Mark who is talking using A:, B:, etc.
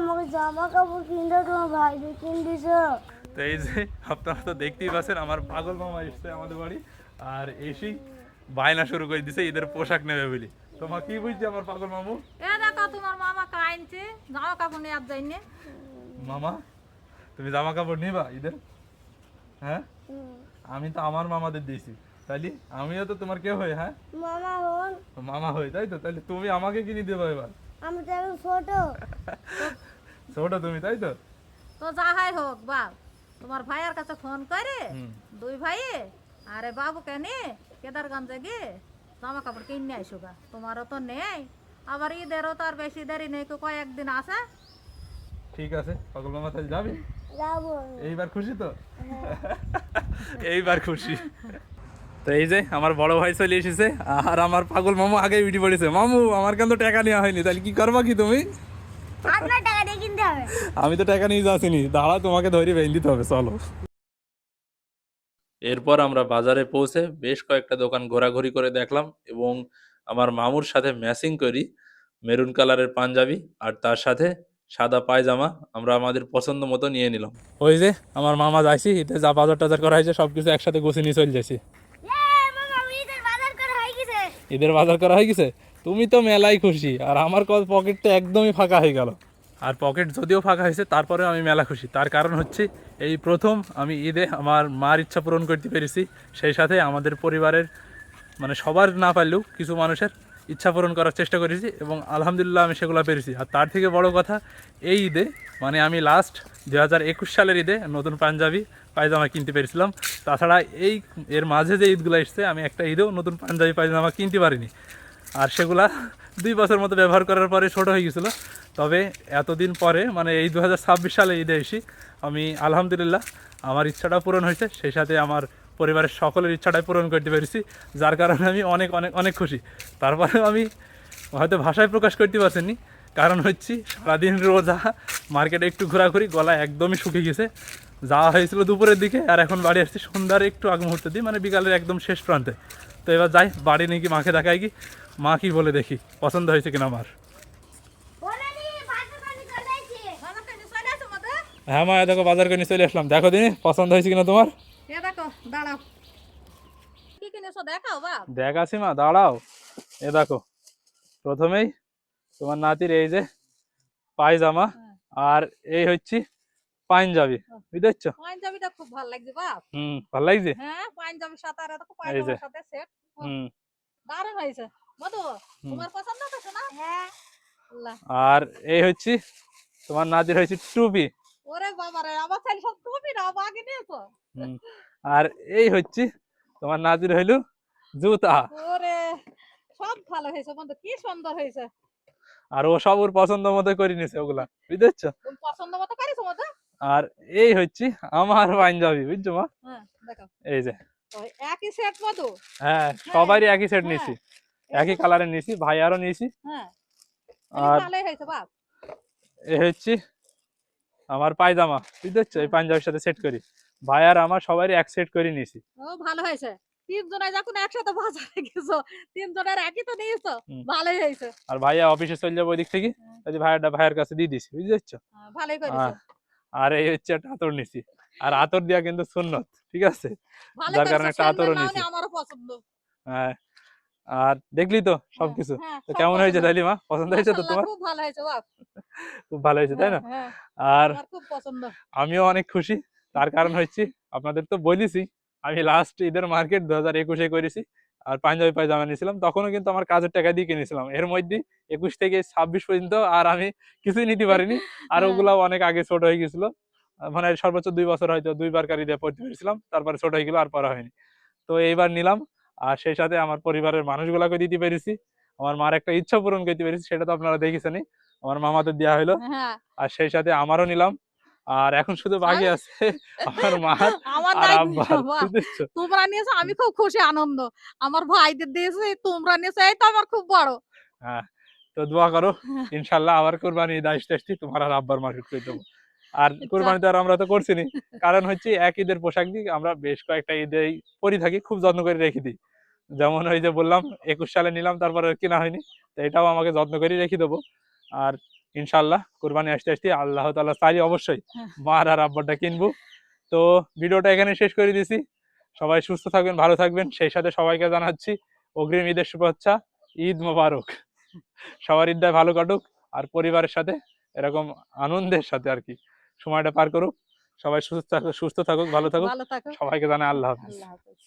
A: আমাকে জামা কাপড় কিনতে তোমার ভাইকে কিনে দিছো।
B: তো এই যে আপনারা তো দেখতেই পাচ্ছেন আমার পাগল মামা এসছে আমাদের বাড়ি, আর এসেই বায়না শুরু করে দিছে ঈদের পোশাক নেবে বলি। তোমার কি বুঝছে আমার পাগল মামু?
C: এ দেখো তোমার মামা কাইনছে জামা কাপড় নিয়ে আর যাইনি।
B: মামা তুমি জামা কাপড় নিবা ঈদের? হ্যাঁ, আমি তো আমার মামাদের দিয়েছি, তাইলে আমিও তো তোমার কেউ হই। হ্যাঁ,
A: মামা হন।
B: মামা হই, তাই তো? তাহলে তুমি আমাকে কিনে দেবো এবার।
A: আমি তো এখন ছোট।
B: ছোট তুমি, তাই তো?
C: তো যাহাই হোক বাপ, তোমার ভাইয়ের কাছে ফোন করে
B: হুম।
C: দুই ভাই আরে বাবুকে নিয়ে কেদারগঞ্জে গিয়ে জামা কাপড় কিনে আইসো গা। তোমারও তো নেই, আবার ঈদেরও তো আর বেশি দেরি নেই, কয়েকদিন আছে।
B: ঠিক আছে পাগল মামা, তাহলে যাবি?
A: যাবো।
B: এইবার খুশি তো? এইবার খুশি। তো এই যে আমার বড় ভাই চলে এসেছে, আর আমার পাগল মামু আগে উঠে পড়েছে। মামু আমার কেন তো টাকা নেওয়া হয়নি, তাহলে কি করবা কি তুমি?
A: আপনার টাকা দিয়ে কিনতে হবে।
B: আমি তো টাকা নিয়ে যাচ্ছিনি, দাঁড়া তোমাকে ধরে বেঁধে দিতে হবে, চলো। এরপর আমরা বাজারে পৌঁছে বেশ কয়েকটা দোকান ঘোরাঘুরি করে দেখলাম, এবং আমার মামুর সাথে ম্যাচিং করি মেরুন কালারের পাঞ্জাবি আর তার সাথে সাদা পায়জামা আমরা আমাদের পছন্দ মতো নিয়ে নিলাম। ওই যে আমার মামা যাইছি, এতে যা বাজার টাজার করা হয়েছে সবকিছু একসাথে গুছিয়ে নিয়ে চলে যাচ্ছি।
A: মামা ঈদের বাজার করা হয়ে গেছে।
B: ঈদের বাজার করা হয়ে গেছে? তুমি তো মেলাই খুশি, আর আমার পকেটটা একদমই ফাঁকা হয়ে গেল। আর পকেট যদিও ফাঁকা হয়েছে তারপরেও আমি মেলা খুশি। তার কারণ হচ্ছে এই প্রথম আমি ঈদে আমার মার ইচ্ছা পূরণ করতে পেরেছি, সেই সাথে আমাদের পরিবারের মানে সবার না পারলেও কিছু মানুষের ইচ্ছা পূরণ করার চেষ্টা করেছি, এবং আলহামদুলিল্লাহ আমি সেগুলো পেরেছি। আর তার থেকে বড় কথা, এই ঈদে মানে আমি লাস্ট 2021 সালের ঈদে নতুন পাঞ্জাবি পায়জামা কিনতে পেরেছিলাম। তাছাড়া এর মাঝে যে ঈদগুলো এসছে আমি একটা ঈদেও নতুন পাঞ্জাবি পায়জামা কিনতে পারিনি, আর সেগুলা 2 বছর মতো ব্যবহার করার পরে ছোটো হয়ে গেছিলো। তবে এতদিন পরে মানে এই 2026 সালে ঈদে এসে আমি আলহামদুলিল্লাহ আমার ইচ্ছাটা পূরণ হয়েছে, সেই সাথে আমার পরিবারের সকলের ইচ্ছাটাই পূরণ করতে পেরেছি, যার কারণে আমি অনেক অনেক অনেক খুশি। তারপরেও আমি হয়তো ভাষায় প্রকাশ করতে পারছিনি, কারণ হচ্ছে সারাদিন রোজা, মার্কেটে একটু ঘোরাঘুরি, গলা একদমই শুকিয়ে গেছে। যাওয়া হয়েছিল দুপুরের দিকে, আর এখন বাড়ি আসছি সন্ধ্যার একটু আগ মুহূর্তে দিয়ে, মানে বিকালের একদম শেষ প্রান্তে। তো এবার যাই বাড়ি নিয়ে কি মাকে দেখাই, কি মা কি বলে দেখি পছন্দ হয়েছে কিনা আমার। হ্যাঁ মা, দেখো বাজার করে নিয়ে চলে আসলাম, দেখো দিনে পছন্দ হয়েছে কিনা তোমার।
C: এ দেখো দাঁড়াও, কি কিনেছো দেখাও বাপ।
B: দেখাচ্ছি মা, দাঁড়াও। এ দেখো, প্রথমেই তোমার নাতির এই যে পায়জামা, আর এই হচ্ছে পাঞ্জাবি, বুঝতে?
C: পাঞ্জাবিটা খুব ভালো লাগছে বাপ।
B: ভালো লাগছে।
C: হ্যাঁ, পাঞ্জাবির সাথে আর এত
B: এই যে
C: পায়জামার সাথে সেট
B: হুম
C: দারুণ হয়েছে। মধু,
B: হুম।
C: তোমার পছন্দ তো শোনা? হ্যাঁ। আল্লাহ,
B: আর এই হচ্ছে তোমার নাতির হয়েছে টুপি।
C: ওরে বাবা রে, আমার ছেলে সব তুমি না আগে নিয়েছো।
B: হুম। আর এই হচ্ছে তোমার নাতির হইলো জুতা।
C: ওরে, সব ভালো হয়েছে বন্ধু, কি সুন্দর হয়েছে।
B: আর ও সব ওর পছন্দ মতো করে নিছে ওগুলা, বুঝতে?
C: তুমি পছন্দ মতো করেছো মধু।
B: আর এই হচ্ছে আমার পাঞ্জাবি, বুঝছো মা?
C: হ্যাঁ দেখো,
B: এই যে
C: ওই একই সেট মধু।
B: হ্যাঁ, সবারই একই সেট
C: হ্যাঁ,
B: নিছি,
C: এই
B: একই
C: তো-
B: কালারের নিছি, ভাই আরো নিছি।
C: হ্যাঁ,
B: আর
C: ভালোই হয়েছে বাপ।
B: এ হচ্ছে আমার পায়জামা, বুঝতে? এই পাঞ্জাবির সাথে সেট করি, ভাই আর আমার সবারই এক সেট করে নিছি।
C: ও ভালো হয়েছে, তিনজনে যখন একসাথে বাজারে গেছো, তিনজনের একই তো নিয়েছো,
B: হুম।
C: ভালোই হয়েছে।
B: আর ভাইয়া অফিসে চলে যাবো ওই দিক থেকে, এই যে ভাইয়াটা ভাইয়ের কাছে দিয়ে দিছি, বুঝতে?
C: ভালোই করেছো।
B: আর এই হচ্ছে একটা আতর নিছি, আর আতর দিয়া কিন্তু সুন্নত, ঠিক আছে?
C: ভালো
B: যার
C: করেছো,
B: কারণে একটা আতরও নিছি।
C: আমারও পছন্দ।
B: হ্যাঁ, আর দেখলি তো
C: হ্যাঁ,
B: সবকিছু।
C: হ্যাঁ,
B: তো
C: সব
B: কেমন হয়েছে
C: পছন্দ।
B: তাইলে মা, পছন্দ হয়েছে তো
C: মাশাআল্লাহ,
B: তোমার?
C: খুব ভালো হয়েছে বাপ।
B: খুব ভালো হয়েছে, তাই
C: হ্যাঁ,
B: না?
C: হ্যাঁ,
B: আর
C: আমার খুব পছন্দ।
B: আমিও অনেক খুশি, তার কারণ হচ্ছে আপনাদের তো বলেছি আমি লাস্ট ঈদের মার্কেট 2021-এ করেছি, আর পাঞ্জাবি পায়জামা নিয়েছিলাম, তখনও কিন্তু আমার কাজের টাকা দিয়ে কিনেছিলাম। এর মধ্যে 21 থেকে 26 পর্যন্ত আর আমি কিছুই নিতে পারিনি, আর
C: হ্যাঁ,
B: ওগুলাও অনেক আগে ছোট হয়ে গেছিল। মানে সর্বোচ্চ 2 বছর হয়তো 2 বার কারি দিয়ে পড়তে পেরেছিলাম, তারপরে ছোট হয়ে গেল, আর পড়া হয়নি। তো এইবার নিলাম, আর সেই সাথে আমার পরিবারের মানুষগুলাকে দিতে পেরেছি, আমার মার একটা ইচ্ছা পূরণ করতে পেরেছি, সেটা তো আপনারা দেখেছেনই, আমার মামাদের দেওয়া হলো।
C: হ্যাঁ,
B: আর সেই সাথে আমারও নিলাম, আর এখন শুধু বাকি
C: আমি-
B: আছে আমার মার
C: আমার
B: আর
C: নাই
B: আব্বার,
C: বাপ।
B: বুঝেছো?
C: তোমরা নিয়েছো, আমি খুব খুশি আনন্দ। আমার ভাইদের দিয়েছে, তোমরা নিয়েছো, এই তো আমার খুব বড়।
B: হ্যাঁ, তো দোয়া করো, ইনশাল্লাহ আবার কোরবানি ঈদ আসতে আসতে তোমার আর আব্বার মার্কেট করে দেবো। আর
C: আচ্ছা,
B: কোরবানিতে আর আমরা তো করছিনি, কারণ হচ্ছে এক ঈদের পোশাক দিয়ে আমরা বেশ কয়েকটা ঈদে পরি থাকি, খুব যত্ন করে রেখে দিই। যেমন ওই যে বললাম 21 সালে নিলাম, তারপরে আর কেনা হয়নি, তো এটাও আমাকে যত্ন করে রেখে দেবো। আর ইনশাল্লাহ কোরবানি আসতে আসতে আল্লাহ তাআলা চাইলে অবশ্যই মার আর আব্বারটা কিনবো। তো ভিডিওটা এখানে শেষ করে দিছি। সবাই সুস্থ থাকবেন, ভালো থাকবেন, সেই সাথে সবাইকে জানাচ্ছি অগ্রিম ঈদের শুভেচ্ছা। ঈদ মোবারক। সবার ঈদটা ভালো কাটুক, আর পরিবারের সাথে এরকম আনন্দের সাথে আর কি সময়টা পার করুক। সবাই সুস্থ থাকুক, ভালো থাকুক।
C: ভালো থাকো।
B: সবাইকে জানাই আল্লাহ হাফেজ।
C: আল্লাহ হাফেজ।